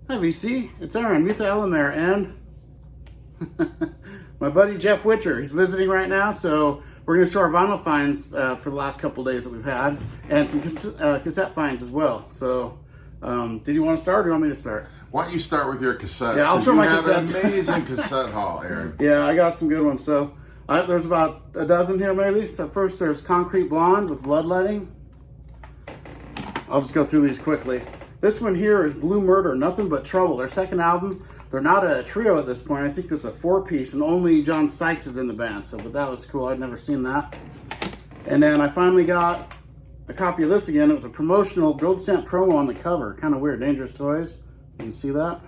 Hi VC, it's Aaron, Mutha Elamare, and my buddy Jeff Whitcher. He's visiting right now, so we're going to show our vinyl finds for the last couple days that we've had, and some cassette finds as well. So, did you want to start, or do you want me to start? Why don't you start with your cassettes? Yeah, I'll show my cassettes. You have an amazing cassette haul, Aaron. Yeah, I got some good ones. So, there's about a dozen here, maybe. So first, there's Concrete Blonde with Bloodletting. I'll just go through these quickly. This one here is Blue Murder, Nothing But Trouble. Their second album. They're not a trio at this point. I think there's a four-piece, and only John Sykes is in the band. So, but that was cool. I'd never seen that. And then I finally got a copy of this again. It was a promotional gold stamp promo on the cover. Kind of weird. Dangerous Toys. You can see that.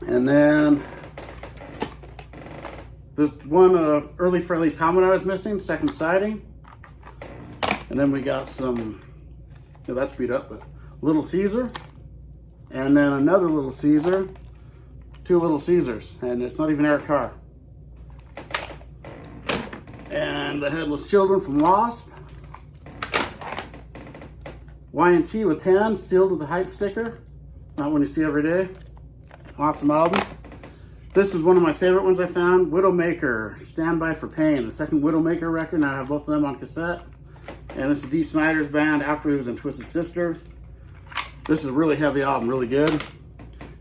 And then this one early Friendly's comment I was missing, Second Sighting. And then we got some, that's beat up, but Little Caesar. And then another Little Caesar, two Little Caesars, and it's not even Eric Carr. And the Headless Children from Wasp. Y&T with 10, sealed with the hype sticker. Not one you see every day. Awesome album. This is one of my favorite ones I found. Widowmaker, Stand By for Pain. The second Widowmaker record, and I have both of them on cassette. And this is Dee Snider's band after he was in Twisted Sister. This is a really heavy album, really good.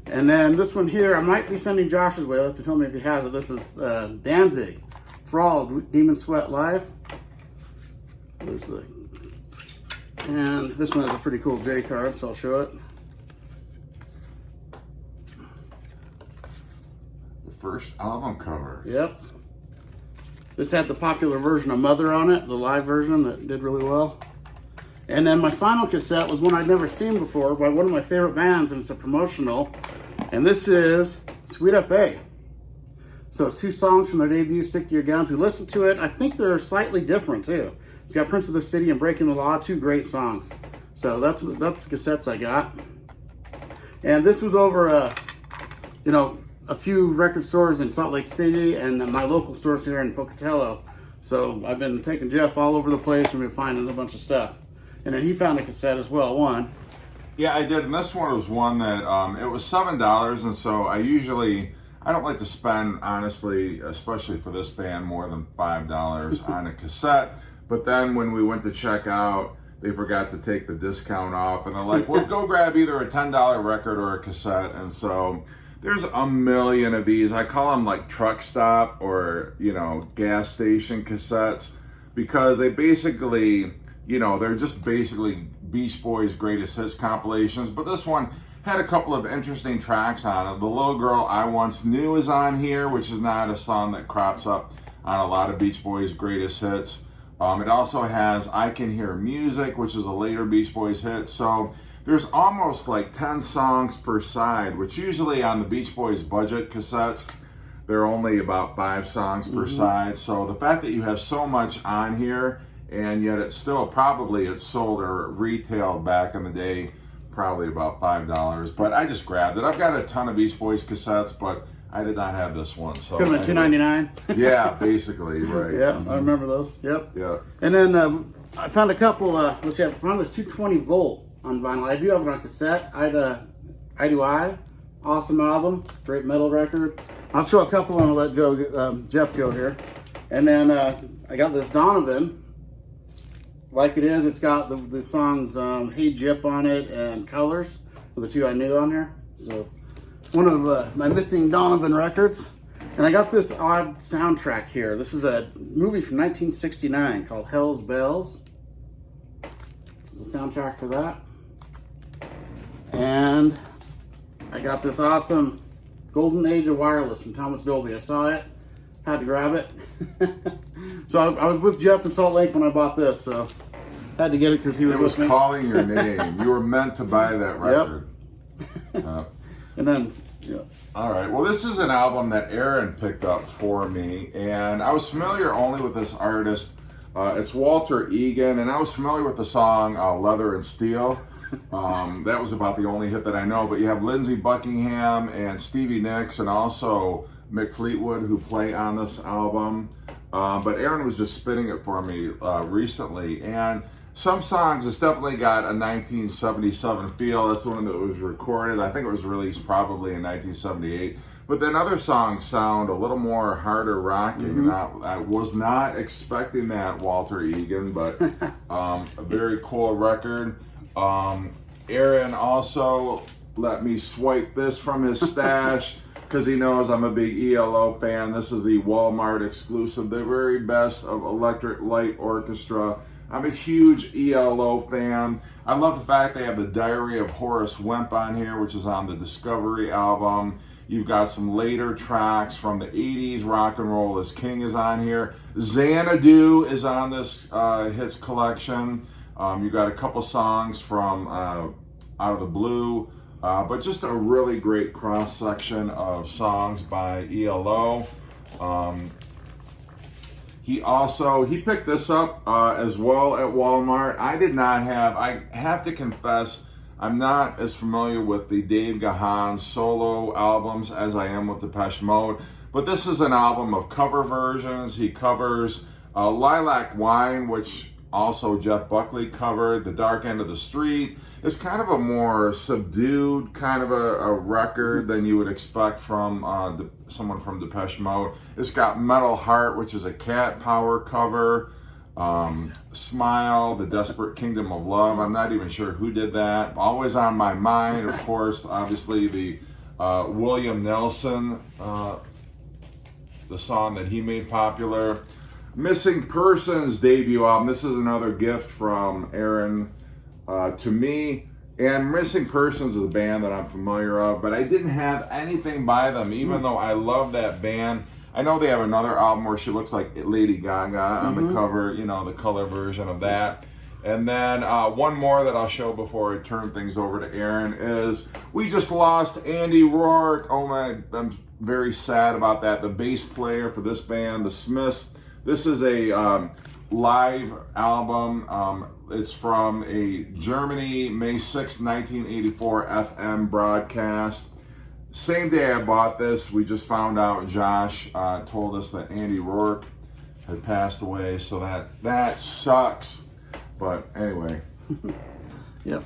And then this one here, I might be sending Josh's way. He'll have to tell me if he has it. This is Danzig, Thrall, Demon Sweat Live. There's the, and this one has a pretty cool J card, so I'll show it. The first album cover. Yep. This had the popular version of Mother on it, the live version that did really well. And then my final cassette was one I'd never seen before by one of my favorite bands, and it's a promotional. And this is Sweet F.A. So it's two songs from their debut, Stick to Your Guns. We listened to it. I think they're slightly different too. It's got Prince of the City and Breaking the Law, two great songs. So that's the cassettes I got. And this was over a few record stores in Salt Lake City and my local stores here in Pocatello. So I've been taking Jeff all over the place and we've been finding a bunch of stuff. And then he found a cassette as well, one. Yeah, I did. And this one was one that, it was $7. And so I don't like to spend, honestly, especially for this band, more than $5 on a cassette. But then when we went to check out, they forgot to take the discount off. And they're like, well, go grab either a $10 record or a cassette. And so there's a million of these. I call them like truck stop or, gas station cassettes, because they basically, they're just basically Beach Boys' greatest hits compilations. But this one had a couple of interesting tracks on it. The Little Girl I Once Knew is on here, which is not a song that crops up on a lot of Beach Boys' greatest hits. It also has I Can Hear Music, which is a later Beach Boys hit. So there's almost like 10 songs per side, which usually on the Beach Boys budget cassettes, they're only about 5 songs per side. So the fact that you have so much on here, and yet it's still it's sold or retailed back in the day, probably about $5. But I just grabbed it. I've got a ton of Beach Boys cassettes, but I did not have this one. So could have been $2.99. Yeah, basically, right. Yeah, I remember those. Yep. Yeah. And then I found a couple. Let's see, I found this 220 volt on vinyl. I do have it on cassette. I Do I. Awesome album. Great metal record. I'll show a couple and I'll let Jeff go here. And then I got this Donovan. Like It Is. It's got the songs Hey Jip on it and Colors. The two I knew on here. So one of my missing Donovan records. And I got this odd soundtrack here. This is a movie from 1969 called Hell's Bells. It's a soundtrack for that. And I got this awesome Golden Age of Wireless from Thomas Dolby. I saw it, had to grab it. So I was with Jeff in Salt Lake when I bought this, so had to get it because he was with me. It was calling your name. You were meant to buy that record. Yep. And then, yeah. All right. Well, this is an album that Aaron picked up for me, and I was familiar only with this artist. It's Walter Egan, and I was familiar with the song Leather and Steel. That was about the only hit that I know, but you have Lindsey Buckingham and Stevie Nicks and also Mick Fleetwood who play on this album. But Aaron was just spinning it for me recently, and some songs, it's definitely got a 1977 feel. That's the one that was recorded. I think it was released probably in 1978. But then other songs sound a little more harder rocking. And I was not expecting that, Walter Egan, but a very cool record. Aaron also let me swipe this from his stash because he knows I'm a big ELO fan. This is the Walmart exclusive, the very best of Electric Light Orchestra. I'm a huge ELO fan. I love the fact they have the Diary of Horace Wemp on here, which is on the Discovery album. You've got some later tracks from the 80s. Rock and Roll is King is on here. Xanadu is on this hits collection. You've got a couple songs from Out of the Blue, but just a really great cross-section of songs by ELO. He picked this up as well at Walmart. I have to confess, I'm not as familiar with the Dave Gahan solo albums as I am with Depeche Mode, but this is an album of cover versions. He covers Lilac Wine, which also Jeff Buckley covered. The Dark End of the Street. It's kind of a more subdued kind of a record than you would expect from someone from Depeche Mode. It's got Metal Heart, which is a Cat Power cover. Smile, The Desperate Kingdom of Love. I'm not even sure who did that. Always on My Mind, of course, obviously the William Nelson, the song that he made popular. Missing Persons debut album. This is another gift from Aaron to me. And Missing Persons is a band that I'm familiar of, but I didn't have anything by them, even though I love that band. I know they have another album where she looks like Lady Gaga on the cover, you know, the color version of that. And then one more that I'll show before I turn things over to Aaron is we just lost Andy Rourke. Oh my, I'm very sad about that. The bass player for this band, The Smiths. This is a live album. It's from a Germany, May 6, 1984 FM broadcast. Same day I bought this, we just found out, Josh told us that Andy Rourke had passed away, so that sucks. But anyway. Yep.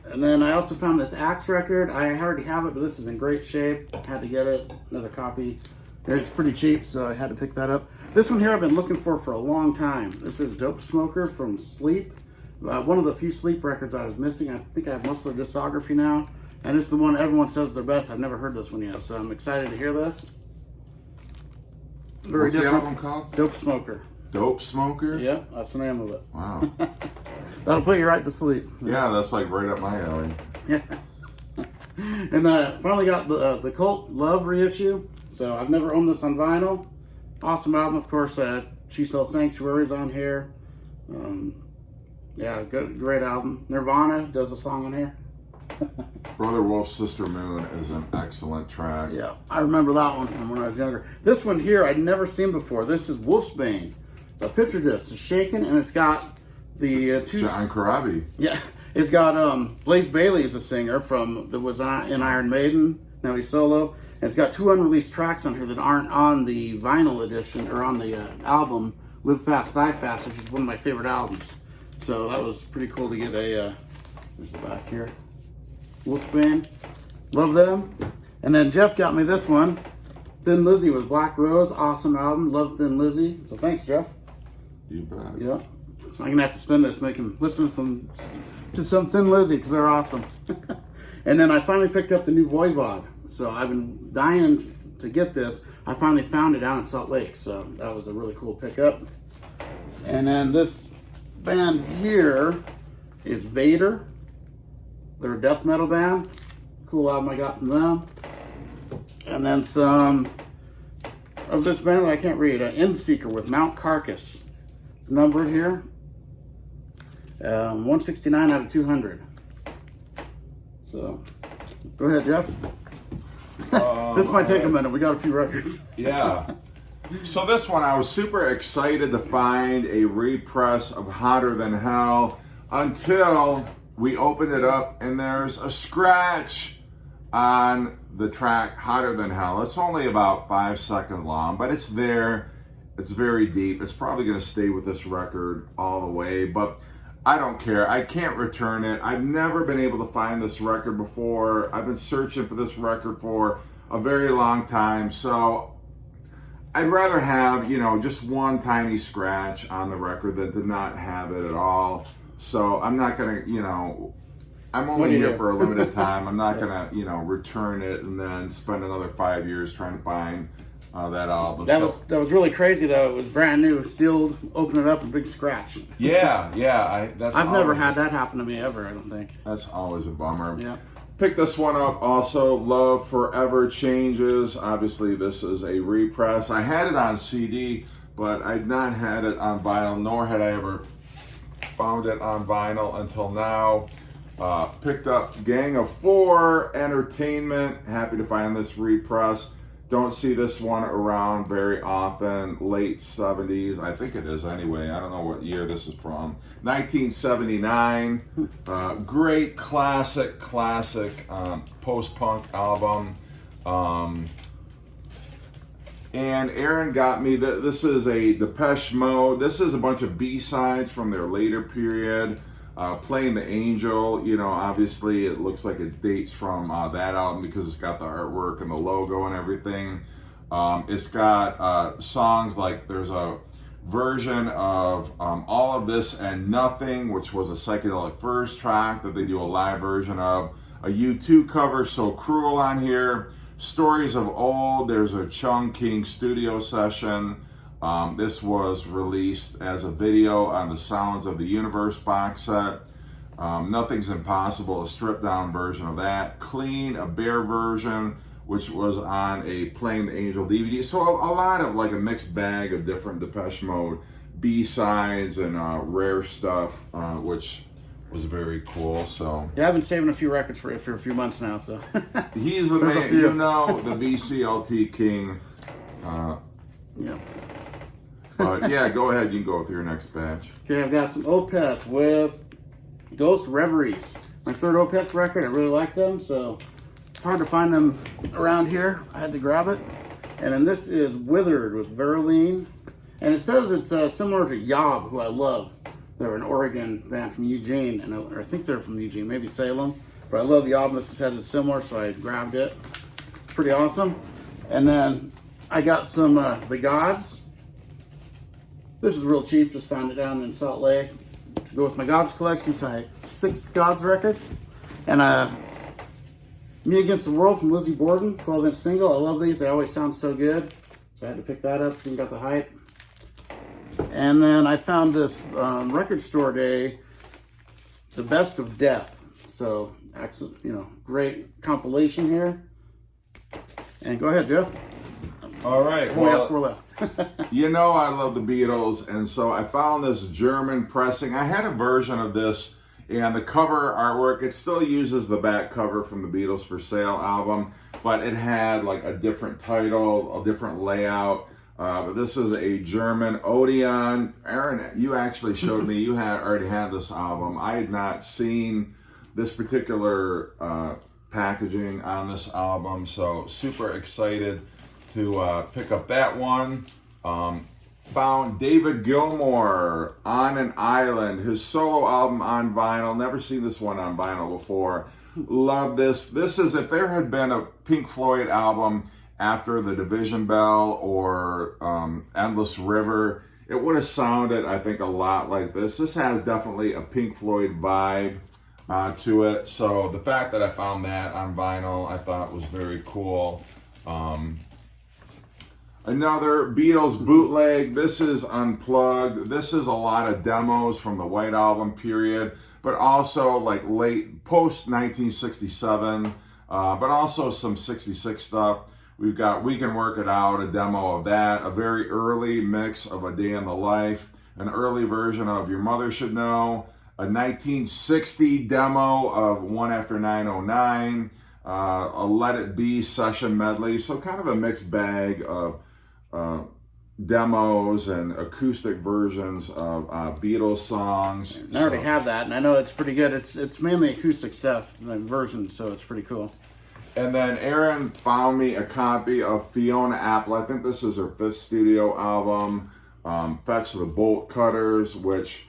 And then I also found this Axe record. I already have it, but this is in great shape. Had to get it, another copy. It's pretty cheap, so I had to pick that up. This one here I've been looking for a long time. This is Dope Smoker from Sleep. One of the few Sleep records I was missing. I think I have most of their discography now. And it's the one everyone says they're best. I've never heard this one yet, so I'm excited to hear this. Very What's different. the album called? Dope Smoker. Dope Smoker? Yeah, that's the name of it. Wow. That'll put you right to sleep. Yeah, that's like right up my alley. Yeah. And I finally got the Cult Love reissue. So I've never owned this on vinyl. Awesome album, of course. She Sells Sanctuaries on here. Yeah, great album. Nirvana does a song on here. Brother Wolf, Sister Moon is an excellent track. Yeah, I remember that one from when I was younger. This one here I'd never seen before. This is Wolfsbane. The picture disc is shaken, and it's got the two... John Corabi. Yeah, it's got Blaze Bayley is a singer that was in Iron Maiden. Now he's solo. And it's got two unreleased tracks on here that aren't on the vinyl edition or on the album Live Fast, Die Fast, which is one of my favorite albums. So that was pretty cool to get a... there's the back here. Wolfsbane. Love them. And then Jeff got me this one. Thin Lizzy with Black Rose. Awesome album. Love Thin Lizzy. So thanks, Jeff. You bet. Yeah. So I'm going to have to spend this listening to some Thin Lizzy because they're awesome. And then I finally picked up the new Voivod. So I've been dying to get this. I finally found it down in Salt Lake. So that was a really cool pickup. And then this band here is Vader. They're a death metal band. Cool album I got from them. And then some of this band that I can't read. End Seeker with Mount Carcass. It's numbered here. 169 out of 200. So, go ahead, Jeff. This might take a minute. We got a few records. Yeah. So this one, I was super excited to find a repress of Hotter Than Hell until we opened it up and there's a scratch on the track Hotter Than Hell. It's only about 5 seconds long, but it's there. It's very deep. It's probably going to stay with this record all the way. But I don't care. I can't return it. I've never been able to find this record before. I've been searching for this record for a very long time. So I'd rather have, you know, just one tiny scratch on the record than to not have it at all. So I'm not going to, you know, I'm only here for a limited time. I'm not going to, you know, return it and then spend another 5 years trying to find that album. That was really crazy though. It was brand new, sealed. Open it up, a big scratch. Yeah. I've never had that happen to me ever. I don't think. That's always a bummer. Yeah. Pick this one up also. Love Forever Changes. Obviously, this is a repress. I had it on CD, but I'd not had it on vinyl, nor had I ever found it on vinyl until now. Picked up Gang of Four Entertainment. Happy to find this repress. Don't see this one around very often. Late 70s, I think it is anyway. I don't know what year this is from. 1979. Great classic post-punk album. And Aaron got me, this is a Depeche Mode. This is a bunch of B-sides from their later period. Playing the Angel, you know, obviously it looks like it dates from that album because it's got the artwork and the logo and everything. It's got songs like, there's a version of All of This and Nothing, which was a Psychedelic Furs track that they do a live version of. A U2 cover, So Cruel, on here. Stories of Old, there's a Chung King studio session. This was released as a video on the Sounds of the Universe box set. Nothing's Impossible, a stripped down version of that. Clean, a bare version, which was on a Playing the Angel DVD. So a lot of, like, a mixed bag of different Depeche Mode B-sides and rare stuff, which was very cool. So yeah, I've been saving a few records for you for a few months now. So he's the man, you know, the VCLT king. Yeah. But yeah, go ahead. You can go with your next batch. Okay, I've got some Opeth with Ghost Reveries. My third Opeth record. I really like them, so it's hard to find them around here. I had to grab it. And then this is Withered with Verlaine. And it says it's similar to Yob, who I love. They're an Oregon band from Eugene, and I think they're from Eugene, maybe Salem. But I love Yob. This said it's similar, so I grabbed it. Pretty awesome. And then I got some The Gods. This is real cheap, just found it down in Salt Lake. To go with my Gods collection, it's a 6 Gods record. And Me Against the World from Lizzie Borden, 12-inch single. I love these, they always sound so good. So I had to pick that up, so you got the hype. And then I found this record store day, The Best of Death. So, excellent, you know, great compilation here. And go ahead, Jeff. All right. We have 4 left. You know I love the Beatles, and so I found this German pressing. I had a version of this, and the cover artwork, it still uses the back cover from the Beatles for Sale album, but it had like a different title, a different layout. But this is a German Odeon. Aaron, you actually showed me, you had already had this album. I had not seen this particular packaging on this album, so super excited to pick up that one. Found David Gilmour, On an Island, his solo album on vinyl. Never seen this one on vinyl before. Love this. This is, if there had been a Pink Floyd album after The Division Bell or Endless River, it would have sounded, I think, a lot like this. This has definitely a Pink Floyd vibe to it. So the fact that I found that on vinyl, I thought was very cool. Another Beatles bootleg. This is unplugged. This is a lot of demos from the White Album period, but also like late post 1967, but also some 66 stuff. We've got We Can Work It Out, a demo of that, a very early mix of A Day in the Life, an early version of Your Mother Should Know, a 1960 demo of One After 909, a Let It Be session medley. So kind of a mixed bag of demos and acoustic versions of Beatles songs. I already have that, and I know it's pretty good. It's mainly acoustic stuff, the version, so it's pretty cool. And then Aaron found me a copy of Fiona Apple. I think this is her 5th studio album, Fetch the Bolt Cutters, which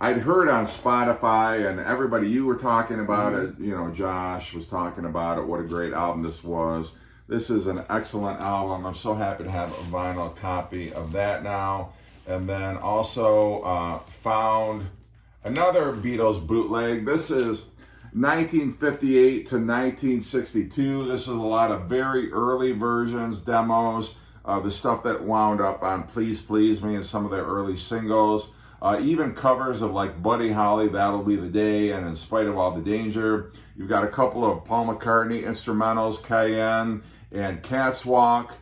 I'd heard on Spotify, and everybody, you were talking about it, you know, Josh was talking about it, what a great album this was. This is an excellent album. I'm so happy to have a vinyl copy of that now. And then also found another Beatles bootleg. This is 1958 to 1962. This is a lot of very early versions, demos, the stuff that wound up on Please Please Me and some of their early singles. Even covers of like Buddy Holly, That'll Be the Day, and In Spite of All the Danger. You've got a couple of Paul McCartney instrumentals, Cayenne and Cat's Walk,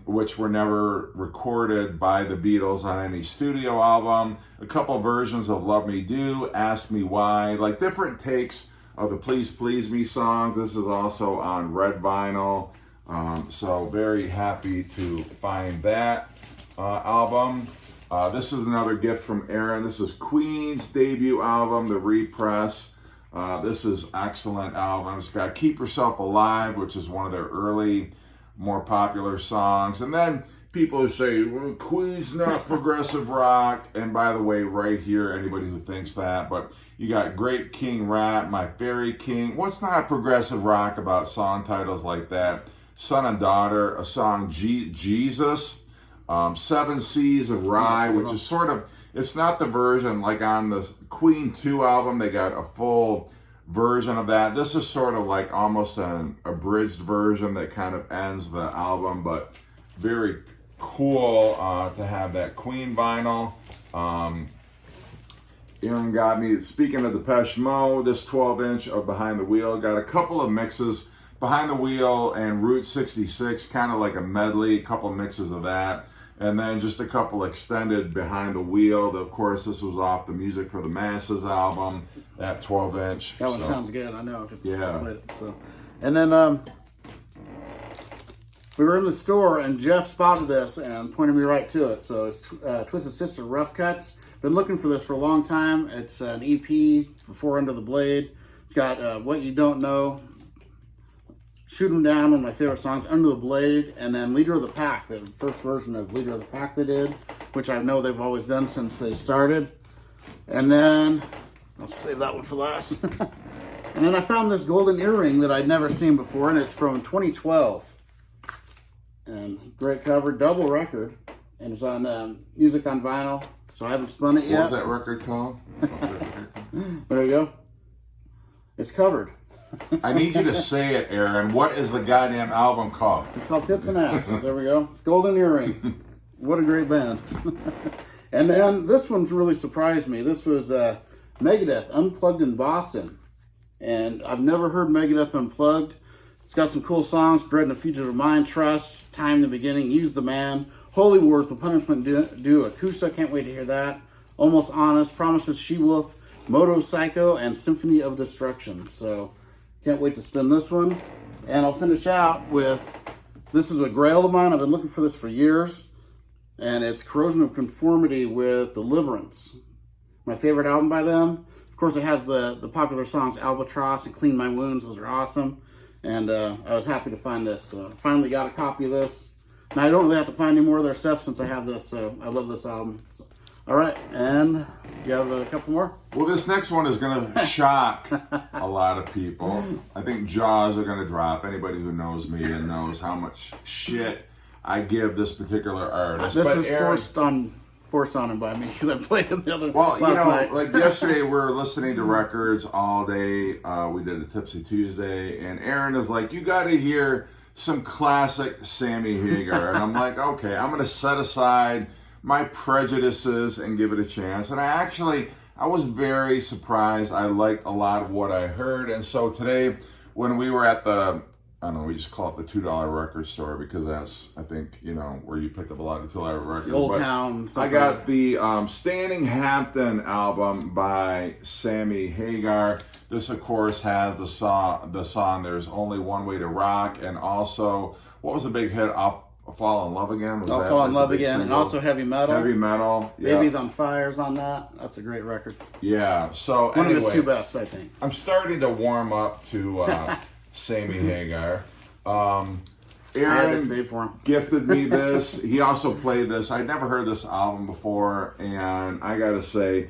which were never recorded by the Beatles on any studio album. A couple versions of Love Me Do, Ask Me Why, like different takes of the Please Please Me songs. This is also on red vinyl. So very happy to find that album. This is another gift from Aaron. This is Queen's debut album, The Repress. This is excellent album. It's got Keep Yourself Alive, which is one of their early, more popular songs. And then people who say, well, Queen's not progressive rock. And by the way, right here, anybody who thinks that, but you got Great King Rat, My Fairy King. What's not progressive rock about song titles like that? Son and Daughter, a song, Jesus. Seven Seas of Rye, which is sort of, it's not the version like on the Queen 2 album, they got a full version of that. This is sort of like almost an abridged version that kind of ends the album, but very cool to have that Queen vinyl. Aaron got me, speaking of Depeche Mode, this 12-inch of Behind the Wheel, got a couple of mixes, Behind the Wheel and Route 66, kind of like a medley, a couple of mixes of that. And then just a couple extended Behind the Wheel. Of course, this was off the Music for the Masses album, that 12-inch. That one sounds good, I know. Yeah. And then we were in the store, and Jeff spotted this and pointed me right to it. So it's Twisted Sister Rough Cuts. Been looking for this for a long time. It's an EP before Under the Blade. It's got What You Don't Know, Shoot 'Em Down, one of my favorite songs, Under the Blade, and then Leader of the Pack, the first version of Leader of the Pack they did, which I know they've always done since they started. And then, I'll save that one for last. And then I found this golden earring that I'd never seen before, and it's from 2012. And great cover, double record, and it's on Music on Vinyl, so I haven't spun it yet. What was that record called? There you go. It's covered. I need you to say it, Aaron. What is the goddamn album called? It's called Tits and Ass. There we go. Golden Earring. What a great band. And then this one's really surprised me. This was Megadeth Unplugged in Boston. And I've never heard Megadeth Unplugged. It's got some cool songs. Dread and the Fugitive Mind, Trust, Time in the Beginning, Use the Man, Holy Wars, The Punishment Due, Akusa, can't wait to hear that. Almost Honest, Promises, She-Wolf, Moto Psycho, and Symphony of Destruction. So can't wait to spin this one. And I'll finish out with, this is a grail of mine. I've been looking for this for years. And it's Corrosion of Conformity with Deliverance. My favorite album by them. Of course, it has the popular songs Albatross and Clean My Wounds. Those are awesome. And I was happy to find this. Finally got a copy of this. Now, I don't really have to find any more of their stuff since I have this. So I love this album. So, all right, and you have a couple more? Well, this next one is going to shock a lot of people. I think jaws are going to drop. Anybody who knows me and knows how much shit I give this particular artist. This is forced on him by me because I played him the other last night. Like yesterday we were listening to records all day. We did a Tipsy Tuesday, and Aaron is like, you got to hear some classic Sammy Hagar. And I'm like, okay, I'm going to set aside my prejudices and give it a chance. And I was very surprised. I liked a lot of what I heard. And so today, when we were at the, I don't know, we just call it the $2 record store because that's, I think, where you picked up a lot of $2 records. Old Town. I got the Standing Hampton album by Sammy Hagar. This, of course, has the song There's Only One Way to Rock, and also, what was the big hit off Fall in Love Again? I'll Fall in Love Again, and also Heavy Metal. Heavy Metal, yeah. Babies on Fire's on that. That's a great record. Yeah, so One of his two best, I think. I'm starting to warm up to Sammy Hagar. Aaron I had to save for him. Gifted me this. He also played this. I'd never heard this album before, and I gotta say,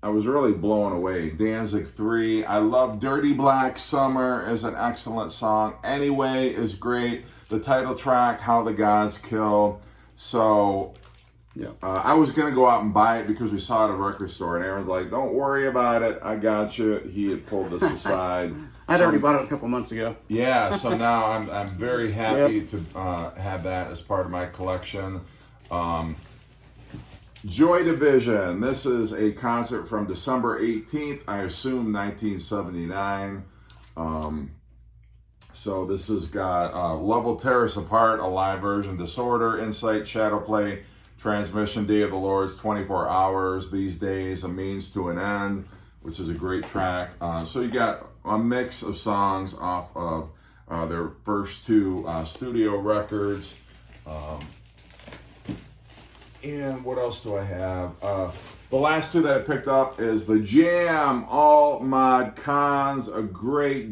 I was really blown away. Danzig 3. I love Dirty Black Summer is an excellent song. Anyway is great. The title track, How the Gods Kill. So Yeah. I was going to go out and buy it because we saw it at a record store. And Aaron's like, don't worry about it. I got you. He had pulled this aside. I'd already bought it a couple months ago. Yeah, so now I'm very happy to have that as part of my collection. Joy Division. This is a concert from December 18th, I assume 1979. So this has got Love Will Tear Us Apart, a live version, Disorder, Insight, Shadow Play, Transmission, Day of the Lord's, 24 Hours, These Days, A Means to an End, which is a great track. So you got a mix of songs off of their first two studio records. And what else do I have? The last two that I picked up is The Jam, All Mod Cons, a great,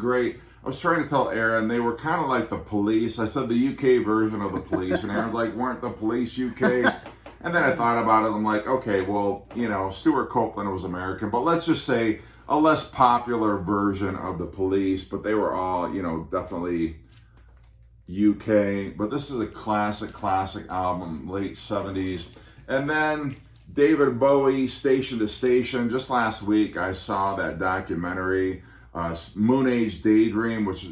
I was trying to tell Aaron, they were kind of like the Police. I said the UK version of the Police, and Aaron's like, weren't the Police UK? And then I thought about it, I'm like, okay, well, you know, Stuart Copeland was American, but let's just say a less popular version of the Police, but they were all, you know, definitely UK. But this is a classic album, late 70s. And then David Bowie, Station to Station. Just last week, I saw that documentary, Moon Age Daydream, which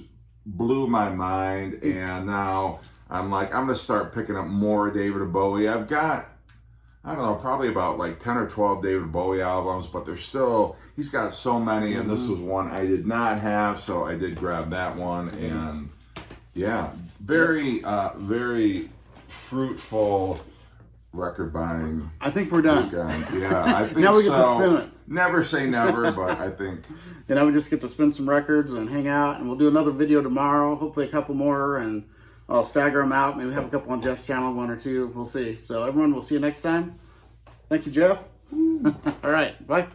blew my mind. And now I'm like, I'm going to start picking up more David Bowie. I've got, I don't know, probably about like 10 or 12 David Bowie albums, but there's still, he's got so many. And this was one I did not have, so I did grab that one. And yeah, very fruitful record buying. I think we're done. Yeah, I think now we get so. to spin it. Never say never, but I think. And now we just get to spin some records and hang out, and we'll do another video tomorrow. Hopefully a couple more, and I'll stagger them out. Maybe have a couple on Jeff's channel, one or two. We'll see. So everyone, we'll see you next time. Thank you, Jeff. All right, bye.